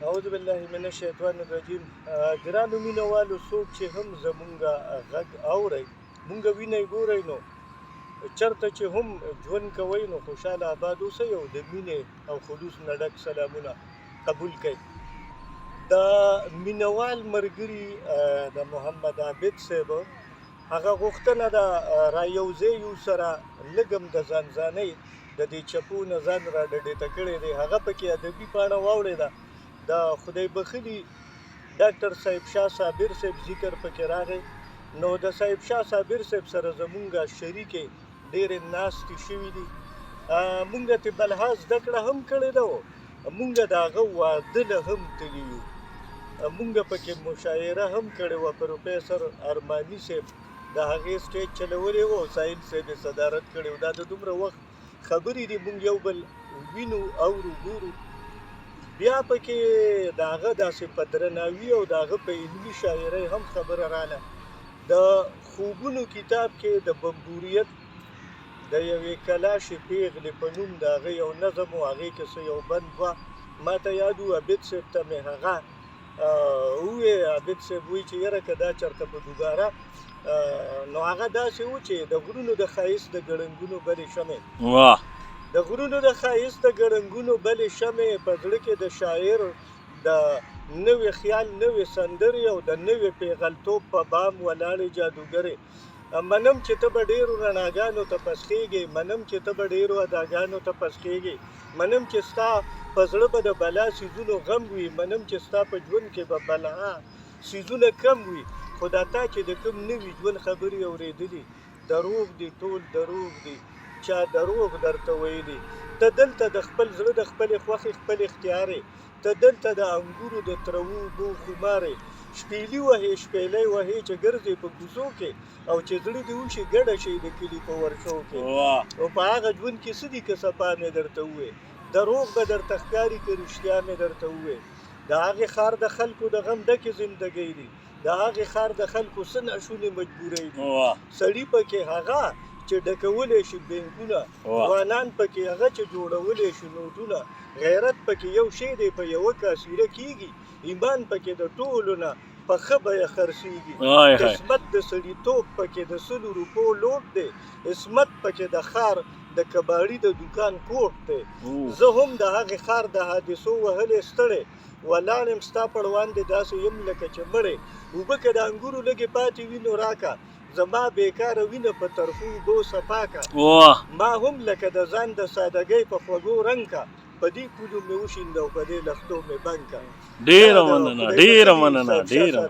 اعوذ بالله من الشیطان الرجیم. ګرانو مینوالو، څوک چې هم زمونږه غږ اورئ، مونږ وینئ ګورئ، نو چرته چې هم ژوند کوئ نو خوشحاله آباد اوسئ او د مینې او خلوص نه ډک سلامونه قبول کړئ. د مینوال ملګري د محمد عابد صاحب هغه غوښتنه ده را یوځای یو سره لږم د ځانځانۍ د دې چپو نه ځان را ډډېته کړی دی. هغه پکې ادبي پاڼه واورېده. د خدای بخلي ډاکټر صاحب شاه صابر صاحب ذکر پکې راغی. نو د صاحب شاه صابر صاحب سره زمونږ شریکې ډېرې ناستې شوي دي. مونږ ترې بلها زده کړه هم کړې ده، مونږ د هغه واده له هم تللي یو. مونږ پکې مشاعره هم کړې وه. پروفیسر ارماني صاحب د هغې سټیج چلولی و او ساحل صاحب یې صدارت کړی و. دا د دومره وخت خبرې دي، مونږ یو بل وینو اورو ګورو. بیا پکې د هغه داسې په درناوي او د هغه په علمي شاعرۍ هم خبره راله. د خوبونو کتاب کې د بمبوریت د یوې کلاشې پیغلې په نوم د هغه یو نظم و، هغې کې څه یو بند وه. ما ته یاد و عابد صاحب ته مې هغه وویې، عابد صاحب وایي چې یاره که دا چېرته په دوباره نو هغه داسې و چې د غرونو د ښایست د ګړنګونو بلې شمې د غرونو د ښایست د ګړنګونو بلې شمې په زړه کې د شاعر د نوې خیال نوې سندرې او د نوې پیغلتوب په بام ولاړې جادوګرې. منم چې ته به ډېرو رڼاګانو ته پسخېږې، منم چې ته به ډېرو اداګانو ته پسخېږې، منم چې ستا په زړه به د بلا څیزونو غم وي، منم چې ستا په ژوند کې به بلا څیزونه کم وي. خو دا تا چې د کوم نوي ژوند خبرې اورېدلي، دروغ دي، ټول دروغ دي، چا دروغ درته ویلي. ته دلته د خپل زړه د خپلې خوښې خپل اختیارې، ته دلته د انګورو د تروو اوبو خمارې. شپېلي وهې شپېلی وهې چې ګرځې په کوڅو کې، او چې زړه دې وشي ګډه شي د کلي په ورشو کې. او په هغه ژوند کې څه دي که صفا مې درته ووې، دروغ به درته ښکاري که رښتیا مې درته ووې. د هغې ښار د خلکو د غم ډکې زندګۍ دي، د هغې ښار د خلکو څه ناشونې مجبورۍ دي. سړي پکې هغه چې ډکولی شي بینکونه، ځوانان پکې هغه چې جوړولی شي نوټونه. غیرت پکې یو شی دی په یوه کاسیره کېږي، ایمان پکې د ټولو نه په ښه بیه خرڅېږي. عصمت د سړیتوب پکې د 100 روپو لوټ دی، عصمت پکې د ښار د کباړي د دوکان کوټ دی. زه هم د هغې ښار د حادثو وهلی ستړی ولاړ یم، ستا پړوندې داسې یم لکه چې مړی. اوبه که د انګورو لږې پاتې وي نو راکه، زما بیکاره وینه په ترخو اوبو صفا که. ما هم لکه د ځان د سادګۍ په خوږو رنګ که، په دې پولو مې وشینده او په دې لښتو مې بند که. ډېره مننه، ډېره مننه، ډېره